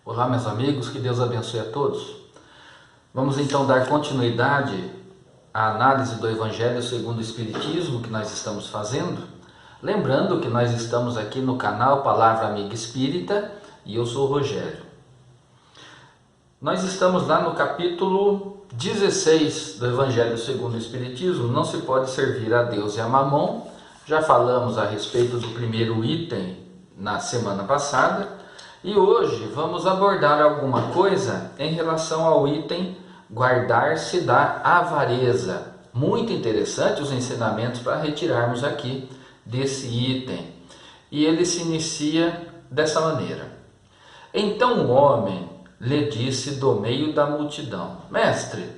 Olá, meus amigos, que Deus abençoe a todos. Vamos então dar continuidade à análise do Evangelho segundo o Espiritismo que nós estamos fazendo. Lembrando que nós estamos aqui no canal Palavra Amiga Espírita e eu sou o Rogério. Nós estamos lá no capítulo 16 do Evangelho segundo o Espiritismo, não se pode servir a Deus e a Mamon. Já falamos a respeito do primeiro item na semana passada. E hoje vamos abordar alguma coisa em relação ao item guardar-se da avareza. Muito interessante os ensinamentos para retirarmos aqui desse item. E ele se inicia dessa maneira. Então o homem lhe disse do meio da multidão: Mestre,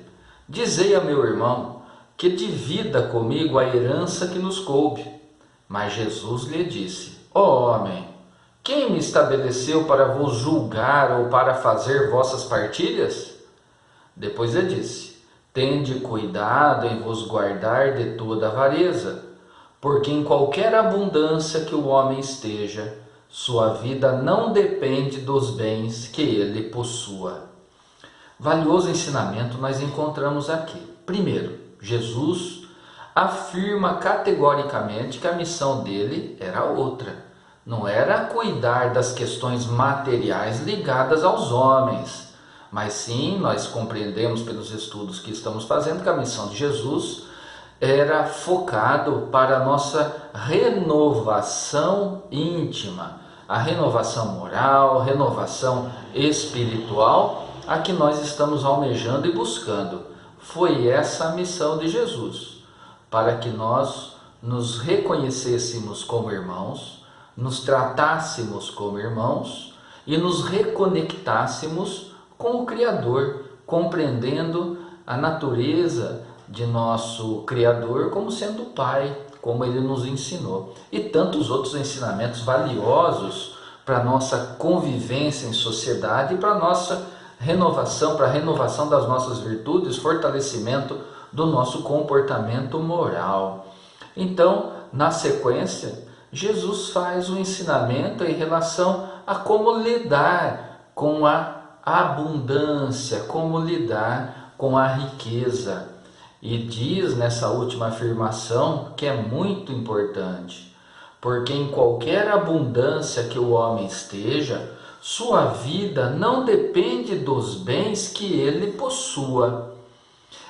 dizei a meu irmão que divida comigo a herança que nos coube. Mas Jesus lhe disse: Ó homem, quem me estabeleceu para vos julgar ou para fazer vossas partilhas? Depois ele disse: Tende cuidado em vos guardar de toda avareza, porque em qualquer abundância que o homem esteja, sua vida não depende dos bens que ele possua. Valioso ensinamento nós encontramos aqui. Primeiro, Jesus afirma categoricamente que a missão dele era outra. Não era cuidar das questões materiais ligadas aos homens, mas sim, nós compreendemos pelos estudos que estamos fazendo que a missão de Jesus era focado para a nossa renovação íntima, a renovação moral, renovação espiritual, a que nós estamos almejando e buscando. Foi essa a missão de Jesus, para que nós nos reconhecêssemos como irmãos, nos tratássemos como irmãos e nos reconectássemos com o Criador, compreendendo a natureza de nosso Criador como sendo o Pai, como Ele nos ensinou. E tantos outros ensinamentos valiosos para a nossa convivência em sociedade e para a nossa renovação, para a renovação das nossas virtudes, fortalecimento do nosso comportamento moral. Então, na sequência, Jesus faz um ensinamento em relação a como lidar com a abundância, como lidar com a riqueza. E diz nessa última afirmação que é muito importante, porque em qualquer abundância que o homem esteja, sua vida não depende dos bens que ele possua.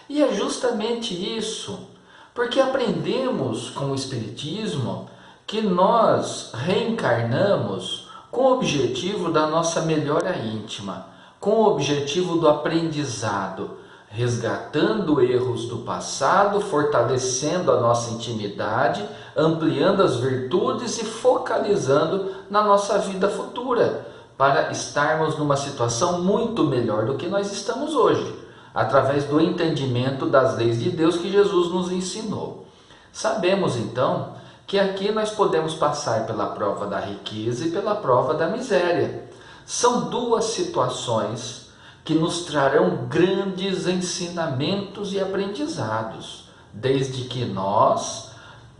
E é justamente isso, porque aprendemos com o Espiritismo que nós reencarnamos com o objetivo da nossa melhora íntima, com o objetivo do aprendizado, resgatando erros do passado, fortalecendo a nossa intimidade, ampliando as virtudes e focalizando na nossa vida futura, para estarmos numa situação muito melhor do que nós estamos hoje, através do entendimento das leis de Deus que Jesus nos ensinou. Sabemos então que aqui nós podemos passar pela prova da riqueza e pela prova da miséria. São duas situações que nos trarão grandes ensinamentos e aprendizados, desde que nós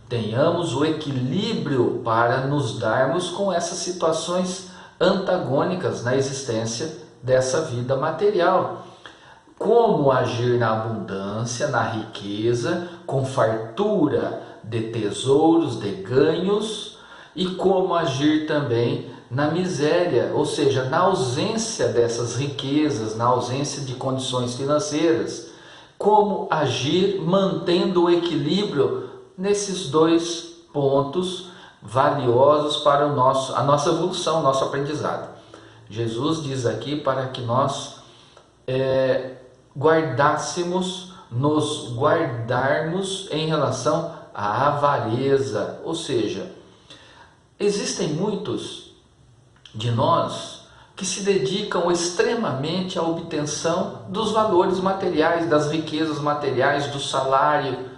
tenhamos o equilíbrio para nos darmos com essas situações antagônicas na existência dessa vida material. Como agir na abundância, na riqueza, com fartura de tesouros, de ganhos, e como agir também na miséria, ou seja, na ausência dessas riquezas, na ausência de condições financeiras. Como agir mantendo o equilíbrio nesses dois pontos valiosos para a nossa evolução, nosso aprendizado. Jesus diz aqui para que nós nos guardarmos em relação à avareza, ou seja, existem muitos de nós que se dedicam extremamente à obtenção dos valores materiais, das riquezas materiais, do salário,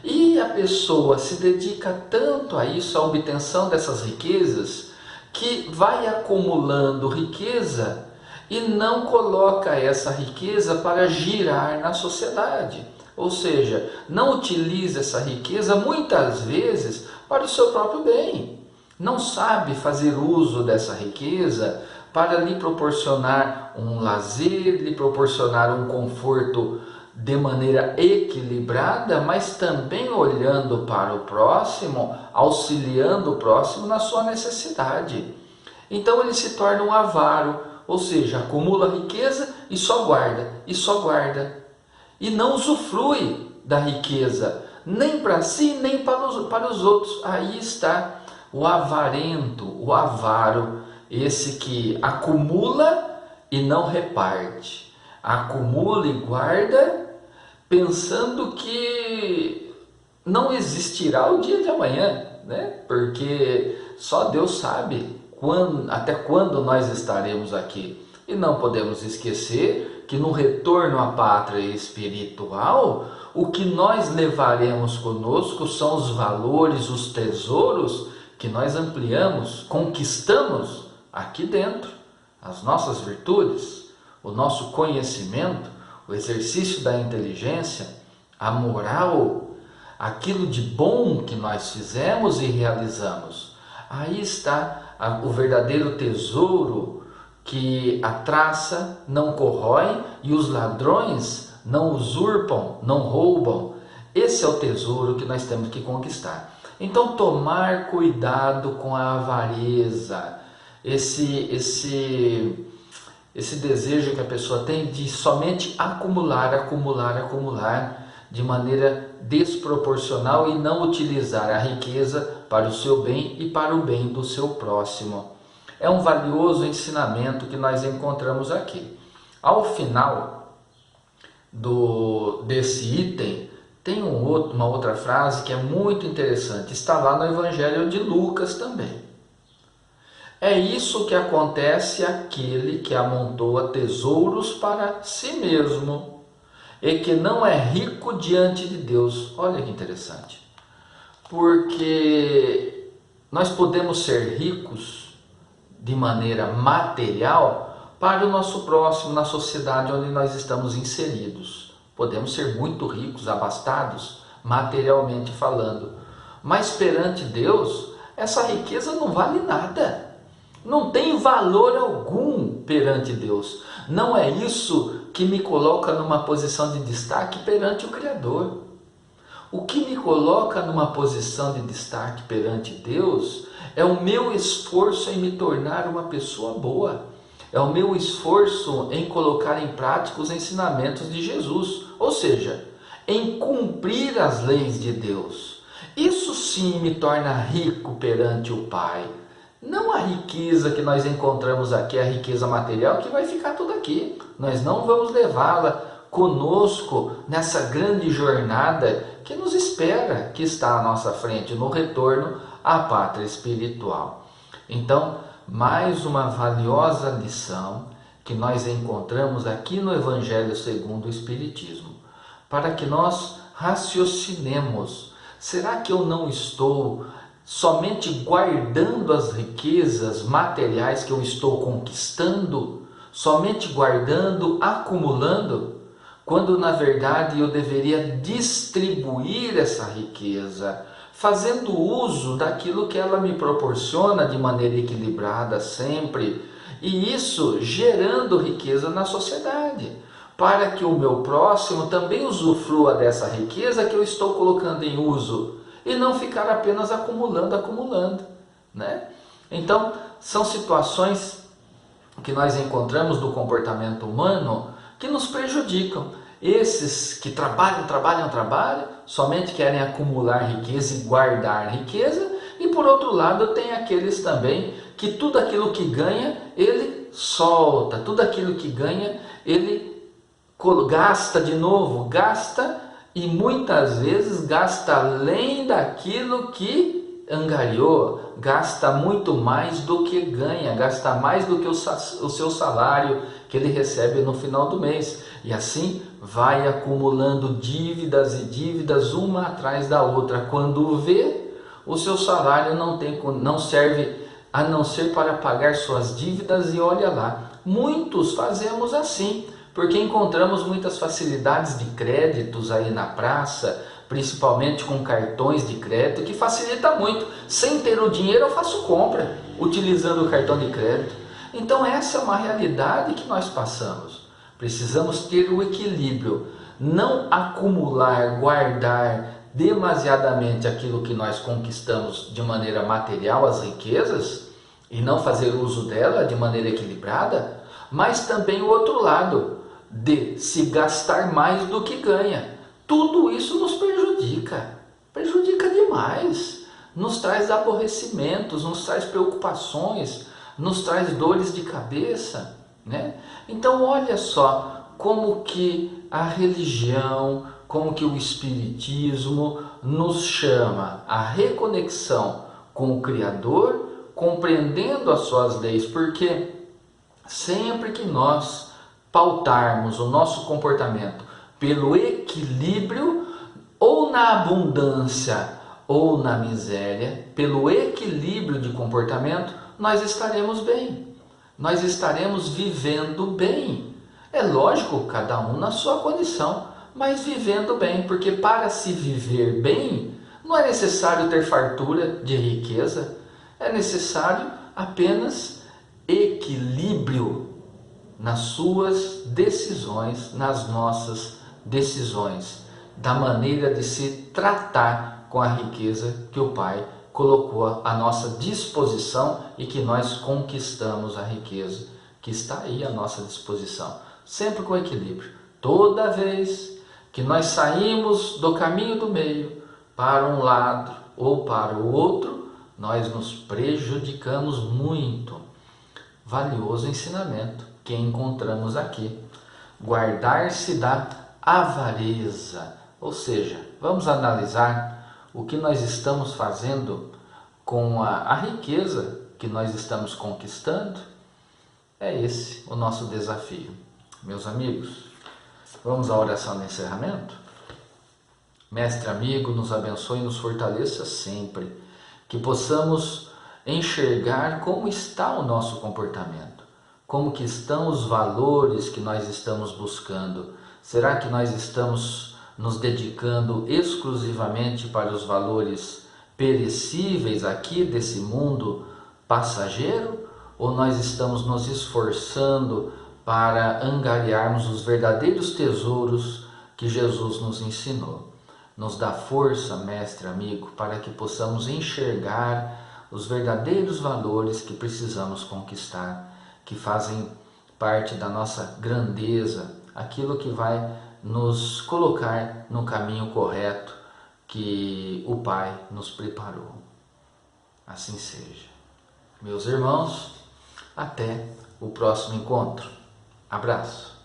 e a pessoa se dedica tanto a isso, à obtenção dessas riquezas, que vai acumulando riqueza e não coloca essa riqueza para girar na sociedade. Ou seja, não utiliza essa riqueza muitas vezes para o seu próprio bem. Não sabe fazer uso dessa riqueza para lhe proporcionar um lazer, lhe proporcionar um conforto de maneira equilibrada, mas também olhando para o próximo, auxiliando o próximo na sua necessidade. Então ele se torna um avaro, ou seja, acumula riqueza e só guarda, e só guarda. E não usufrui da riqueza, nem para si, nem para os outros. Aí está o avarento, o avaro, esse que acumula e não reparte. Acumula e guarda, pensando que não existirá o dia de amanhã, né? Porque só Deus sabe até quando nós estaremos aqui. E não podemos esquecer que no retorno à pátria espiritual, o que nós levaremos conosco são os valores, os tesouros que nós ampliamos, conquistamos aqui dentro. As nossas virtudes, o nosso conhecimento, o exercício da inteligência, a moral, aquilo de bom que nós fizemos e realizamos. Aí está o verdadeiro tesouro que a traça não corrói e os ladrões não usurpam, não roubam. Esse é o tesouro que nós temos que conquistar. Então, tomar cuidado com a avareza, esse desejo que a pessoa tem de somente acumular, de maneira desproporcional e não utilizar a riqueza para o seu bem e para o bem do seu próximo. É um valioso ensinamento que nós encontramos aqui. Ao final desse item, tem uma outra frase que é muito interessante, está lá no Evangelho de Lucas também. É isso que acontece àquele que amontoa tesouros para si mesmo e que não é rico diante de Deus. Olha que interessante. Porque nós podemos ser ricos de maneira material para o nosso próximo, na sociedade onde nós estamos inseridos. Podemos ser muito ricos, abastados, materialmente falando. Mas perante Deus, essa riqueza não vale nada. Não tem valor algum perante Deus. Não é isso que me coloca numa posição de destaque perante o Criador. O que me coloca numa posição de destaque perante Deus é o meu esforço em me tornar uma pessoa boa. É o meu esforço em colocar em prática os ensinamentos de Jesus. Ou seja, em cumprir as leis de Deus. Isso sim me torna rico perante o Pai. Não a riqueza que nós encontramos aqui, a riqueza material, que vai ficar tudo aqui. Nós não vamos levá-la conosco nessa grande jornada que nos espera, que está à nossa frente, no retorno à pátria espiritual. Então, mais uma valiosa lição que nós encontramos aqui no Evangelho segundo o Espiritismo, para que nós raciocinemos. Será que eu não estou somente guardando as riquezas materiais que eu estou conquistando, somente guardando, acumulando, quando na verdade eu deveria distribuir essa riqueza, fazendo uso daquilo que ela me proporciona de maneira equilibrada sempre, e isso gerando riqueza na sociedade, para que o meu próximo também usufrua dessa riqueza que eu estou colocando em uso, e não ficar apenas acumulando, né? Então, são situações que nós encontramos do comportamento humano que nos prejudicam. Esses que trabalham, somente querem acumular riqueza e guardar riqueza, e por outro lado tem aqueles também que tudo aquilo que ganha, ele solta, tudo aquilo que ganha, ele gasta de novo, e muitas vezes gasta além daquilo que angariou, gasta muito mais do que ganha, gasta mais do que o seu salário que ele recebe no final do mês. E assim vai acumulando dívidas e dívidas uma atrás da outra. Quando vê, o seu salário não serve a não ser para pagar suas dívidas, e olha lá, muitos fazemos assim. Porque encontramos muitas facilidades de créditos aí na praça, principalmente com cartões de crédito, que facilita muito. Sem ter o dinheiro eu faço compra, utilizando o cartão de crédito. Então essa é uma realidade que nós passamos. Precisamos ter o equilíbrio, não acumular, guardar demasiadamente aquilo que nós conquistamos de maneira material, as riquezas, e não fazer uso dela de maneira equilibrada, mas também o outro lado, de se gastar mais do que ganha. Tudo isso nos prejudica demais, nos traz aborrecimentos, nos traz preocupações, nos traz dores de cabeça, né? Então olha só como que a religião, como que o espiritismo nos chama à reconexão com o Criador, compreendendo as suas leis, porque sempre que nós pautarmos o nosso comportamento pelo equilíbrio, ou na abundância ou na miséria, pelo equilíbrio de comportamento, nós estaremos bem, nós estaremos vivendo bem. É lógico, cada um na sua condição, mas vivendo bem, porque para se viver bem, não é necessário ter fartura de riqueza, é necessário apenas equilíbrio nas suas decisões, nas nossas decisões, da maneira de se tratar com a riqueza que o Pai colocou à nossa disposição e que nós conquistamos a riqueza que está aí à nossa disposição, sempre com equilíbrio. Toda vez que nós saímos do caminho do meio para um lado ou para o outro, nós nos prejudicamos muito. Valioso ensinamento que encontramos aqui. Guardar-se da avareza, ou seja, vamos analisar o que nós estamos fazendo com a riqueza que nós estamos conquistando. É esse o nosso desafio. Meus amigos, vamos à oração de encerramento? Mestre amigo, nos abençoe e nos fortaleça sempre, que possamos enxergar como está o nosso comportamento, como que estão os valores que nós estamos buscando. Será que nós estamos nos dedicando exclusivamente para os valores perecíveis aqui desse mundo passageiro? Ou nós estamos nos esforçando para angariarmos os verdadeiros tesouros que Jesus nos ensinou? Nos dá força, mestre amigo, para que possamos enxergar os verdadeiros valores que precisamos conquistar, que fazem parte da nossa grandeza, aquilo que vai nos colocar no caminho correto que o Pai nos preparou. Assim seja. Meus irmãos, até o próximo encontro. Abraço.